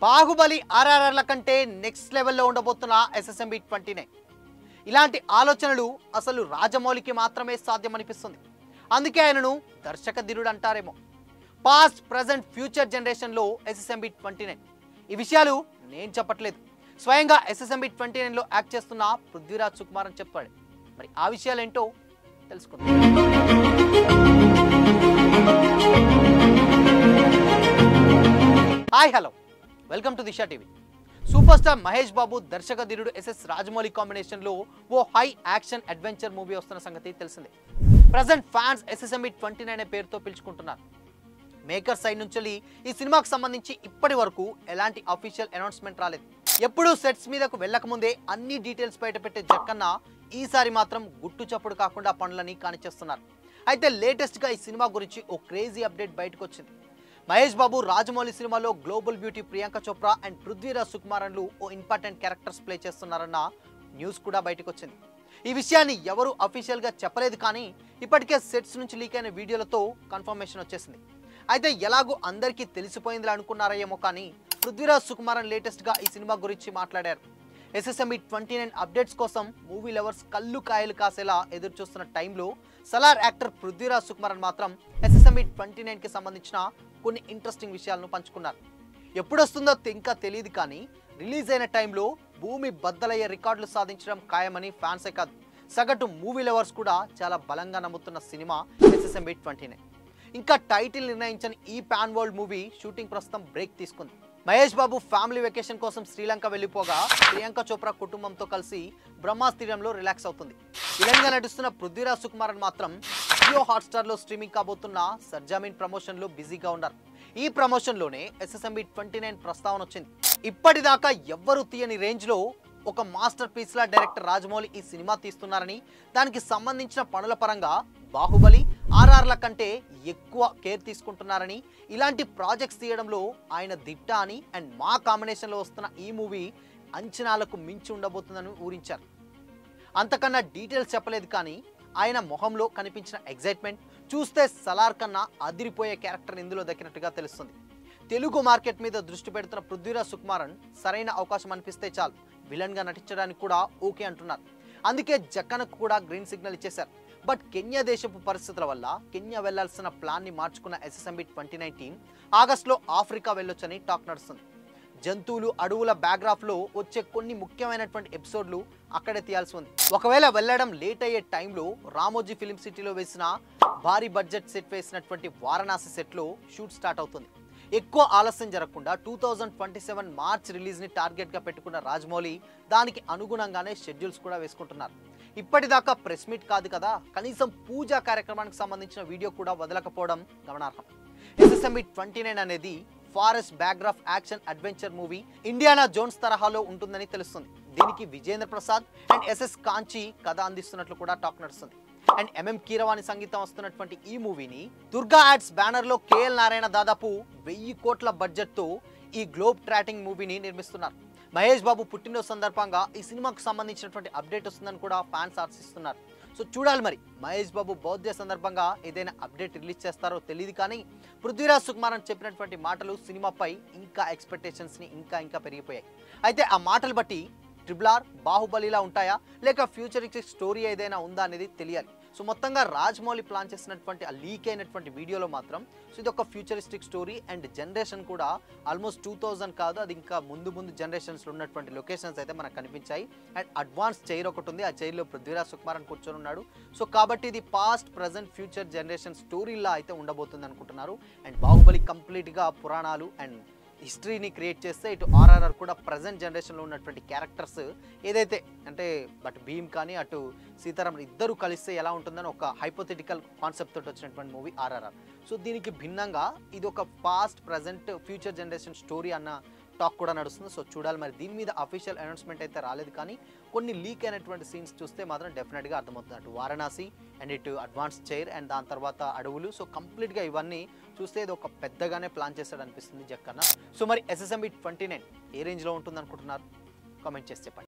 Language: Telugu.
బాహుబలి ఆర్ఆర్ఆర్ల కంటే నెక్స్ట్ లెవెల్లో ఉండబోతున్న ఎస్ఎస్ఎంబి 29 ఇలాంటి ఆలోచనలు అసలు రాజమౌళికి మాత్రమే సాధ్యమనిపిస్తుంది. అందుకే ఆయనను దర్శక ధీరుడు అంటారేమో. పాస్ట్ ప్రజెంట్ ఫ్యూచర్ జనరేషన్లో ఎస్ఎస్ఎంబి 29 ఈ విషయాలు నేను చెప్పట్లేదు, స్వయంగా ఎస్ఎస్ఎంబి 29లో యాక్ట్ చేస్తున్న పృథ్వీరాజ్ సుకుమార్ అని చెప్పాడు. మరి ఆ విషయాలు ఏంటో తెలుసుకుందాం. Hi hello, welcome to Disha TV. Super star Mahesh Babu దర్శక ధీరుడు ఎస్ఎస్ రాజమౌళి కాంబినేషన్లో ఓ హై యాక్షన్ అడ్వెంచర్ మూవీ వస్తున్న సంగతి తెలిసిందే. ప్రజెంట్ ఫ్యాన్స్ ఎస్ఎస్ఎంబి 29 అనే పేరుతో పిలుచుకుంటున్నారు. మేకర్ సైడ్ నుంచి ఈ సినిమాకు సంబంధించి ఇప్పటి వరకు ఎలాంటి అఫీషియల్ అనౌన్స్మెంట్ రాలేదు. ఎప్పుడూ సెట్స్ మీదకు వెళ్ళకముందే అన్ని డీటెయిల్స్ బయటపెట్టే జక్కన్న ఈసారి మాత్రం గుట్టు చప్పుడు కాకుండా పనులని కానిచేస్తున్నారు. అయితే లేటెస్ట్గా ఈ సినిమా గురించి ఓ క్రేజీ అప్డేట్ బయటకు వచ్చింది. మహేష్ బాబు రాజమౌళి సినిమాలో global beauty Priyanka Chopra and Prithviraj సుకుమారన్లు ఓ ఇంపార్టెంట్ క్యారెక్టర్స్ ప్లే చేస్తున్నారన్న న్యూస్ కూడా బయటకు వచ్చింది. ఈ విషయాన్ని ఎవరు అఫీషియల్గా చెప్పలేదు, కానీ ఇప్పటికే సెట్స్ నుంచి లీక్ అయిన వీడియోలతో కన్ఫర్మేషన్ వచ్చేసింది. అయితే ఎలాగో అందరికీ తెలిసిపోయింది అనుకున్నారా ఏమో, కానీ పృథ్వీరాజ్ సుకుమారన్ లేటెస్ట్గా ఈ సినిమా గురించి మాట్లాడారు. ఎస్ఎస్ఎంబి 29 అప్డేట్స్ కోసం మూవీ లవర్స్ కళ్ళు కాయలు కాసేలా ఎదురు చూస్తున్న టైంలో సలార్ యాక్టర్ పృథ్వీరాజ్ సుకుమారన్ మాత్రం ఎస్ఎస్ఎంబి 29కి సంబంధించిన కొన్ని ఇంట్రెస్టింగ్ విషయాలను పంచుకున్నారు. ఎప్పుడొస్తుందో ఇంకా తెలియదు, కానీ రిలీజ్ అయిన టైంలో భూమి బద్దలయ్యే రికార్డులు సాధించడం ఖాయమని ఫ్యాన్సే కాదు, సగటు మూవీ లవర్స్ కూడా చాలా బలంగా నమ్ముతున్న సినిమా ఎస్ఎస్ఎంబి 29. ఇంకా టైటిల్ నిర్ణయించని ఈ పాన్ వరల్డ్ మూవీ షూటింగ్ ప్రస్తుతం బ్రేక్ తీసుకుంది. మహేష్ బాబు ఫ్యామిలీ వెకేషన్ కోసం శ్రీలంక వెళ్ళిపోగా ప్రియాంక చోప్రా కుటుంబంతో కలిసి బ్రహ్మా స్టేడియంలో రిలాక్స్ అవుతుంది. విలన్గా నటిస్తున్న పృథ్వీరాజ్ సుకుమారన్ మాత్రం జియో హాట్స్టార్లో స్ట్రీమింగ్ కాబోతున్న సర్జామీన్ ప్రమోషన్లో బిజీగా ఉన్నారు. ఈ ప్రమోషన్లోనే ఎస్ఎస్ఎంబి 29 ప్రస్తావన వచ్చింది. ఇప్పటిదాకా ఎవ్వరూ తీయని రేంజ్లో ఒక మాస్టర్ పీస్లా డైరెక్టర్ రాజమౌళి ఈ సినిమా తీస్తున్నారని, దానికి సంబంధించిన పనుల పరంగా బాహుబలి ఆర్ఆర్ల కంటే ఎక్కువ కేర్ తీసుకుంటున్నారని, ఇలాంటి ప్రాజెక్ట్స్ తీయడంలో ఆయన దిట్ట అని, అండ్ మా కాంబినేషన్లో వస్తున్న ఈ మూవీ అంచనాలకు మించి ఉండబోతుందని ఊరించారు. అంతకన్నా డీటెయిల్స్ చెప్పలేదు, కానీ ఆయన మొహంలో కనిపించిన ఎగ్జైట్మెంట్ చూస్తే సలార్ కన్నా అదిరిపోయే క్యారెక్టర్ ఇందులో దక్కినట్టుగా తెలుస్తుంది. తెలుగు మార్కెట్ మీద దృష్టి పెడుతున్న పృథ్వీరాజ్ సుకుమారన్ సరైన అవకాశం అనిపిస్తే చాలు విలన్గా నటించడానికి కూడా ఓకే అంటున్నారు. అందుకే జక్కనకు కూడా గ్రీన్ సిగ్నల్ ఇచ్చేశారు. బట్ కెన్యా దేశపు పరిస్థితుల వల్ల కెన్యా వెళ్లాల్సిన ప్లాన్ని మార్చుకున్న ఎస్ఎస్ఎంబి 29 టీం ఆగస్టులో ఆఫ్రికా వెళ్ళొచ్చని టాక్ నడుస్తుంది. జంతువులు, అడవుల బ్యాక్గ్రాఫ్లో వచ్చే కొన్ని ముఖ్యమైనటువంటి ఎపిసోడ్లు అక్కడే తీయాల్సి ఉంది. ఒకవేళ వెళ్ళడం లేట్ అయ్యే టైంలో రామోజీ ఫిలిం సిటీలో వేసిన భారీ బడ్జెట్ సెట్ వేసినటువంటి వారణాసి సెట్లో షూట్ స్టార్ట్ అవుతుంది. ఎక్కువ ఆలస్యం జరగకుండా 2027 మార్చ్ రిలీజ్ని టార్గెట్గా పెట్టుకున్న రాజమౌళి దానికి అనుగుణంగానే షెడ్యూల్స్ కూడా వేసుకుంటున్నారు. ఇప్పటిదాకా ప్రెస్ మీట్ కాదు కదా, కనీసం పూజా కార్యక్రమానికి సంబంధించిన వీడియో కూడా వదలకపోవడం గమనార్హం. ఎస్ఎస్ఎంబి 29 అనేది forest background action adventure movie Indiana Jones తరహాలో ఉంటుందని తెలుస్తుంది. దీనికి విజేంద్ర ప్రసాద్ అండ్ ఎస్ఎస్ కాంచి కథ అందిస్తున్నట్లు కూడా టాక్ నడుస్తుంది. అండ్ ఎంఎం కీరవాణి సంగీతం వస్తున్నటువంటి ఈ మూవీని దుర్గా యాడ్స్ బ్యానర్లో కేఎల్ నారాయణ దాదాపు 1000 కోట్ల బడ్జెట్తో ఈ గ్లోబ్ ట్రాటింగ్ మూవీని నిర్మిస్తున్నారు. మహేష్ బాబు పుట్టినరోజు సందర్భంగా ఈ సినిమాకు సంబంధించినటువంటి అప్డేట్ వస్తుందని కూడా ఫ్యాన్స్ ఆశిస్తున్నారు. సో చూడాలి మరి మహేష్ బాబు బర్త్డే సందర్భంగా ఏదైనా అప్డేట్ రిలీజ్ చేస్తారో తెలియదు, కానీ పృథ్వీరాజ్ సుకుమారన్ చెప్పినటువంటి మాటలు సినిమాపై ఇంకా ఎక్స్పెక్టేషన్స్ని ఇంకా పెరిగిపోయాయి. అయితే ఆ మాటలు బట్టి ట్రిపుల్ ఆర్, బాహుబలిలా ఉంటాయా, లేక ఫ్యూచరిస్టిక్ స్టోరీ ఏదైనా ఉందా అనేది తెలియాలి. సో మొత్తంగా రాజమౌళి ప్లాన్ చేసినటువంటి ఆ లీక్ అయినటువంటి వీడియోలో మాత్రం సో ఇది ఒక ఫ్యూచరిస్టిక్ స్టోరీ అండ్ జనరేషన్ కూడా ఆల్మోస్ట్ 2000 కాదు, అది ఇంకా ముందు జనరేషన్స్లో ఉన్నటువంటి లొకేషన్స్ అయితే మనకు కనిపించాయి. అండ్ అడ్వాన్స్ చైర్ ఒకటి ఉంది, ఆ చైర్లో పృథ్వీరాజ్ సుకుమారన్ కూర్చొని ఉన్నాడు. సో కాబట్టి ఇది పాస్ట్ ప్రజెంట్ ఫ్యూచర్ జనరేషన్ స్టోరీలా అయితే ఉండబోతుంది అనుకుంటున్నారు. అండ్ బాహుబలి కంప్లీట్గా పురాణాలు అండ్ హిస్టరీని క్రియేట్ చేస్తే, ఇటు ఆర్ఆర్ఆర్ కూడా ప్రజెంట్ జనరేషన్లో ఉన్నటువంటి క్యారెక్టర్స్ ఏదైతే అంటే బట్ భీమ్ కానీ అటు సీతారాం ఇద్దరు కలిస్తే ఎలా ఉంటుందని ఒక హైపోథెటికల్ కాన్సెప్ట్ తోటి వచ్చినటువంటి మూవీ ఆర్ఆర్ఆర్. సో దీనికి భిన్నంగా ఇది ఒక past present future generation story అన్న టాక్ కూడా నడుస్తుంది. సో చూడాలి మరి. దీని మీద అఫీషియల్ అనౌన్స్మెంట్ అయితే రాలేదు, కానీ కొన్ని లీక్ అయినటువంటి సీన్స్ చూస్తే మాత్రం డెఫినెట్గా అర్థమవుతుంది. అటు వారణాసి అండ్ ఇటు అడ్వాన్స్ చైర్ అండ్ దాని తర్వాత అడవులు, సో కంప్లీట్గా ఇవన్నీ చూస్తే ఇది ఒక పెద్దగానే ప్లాన్ చేస్తాడు అనిపిస్తుంది జక్కన్న. సో మరి ఎస్ఎస్ఎంబి 29 ఏ రేంజ్లో ఉంటుంది అనుకుంటున్నారు? కామెంట్ చేసి చెప్పండి.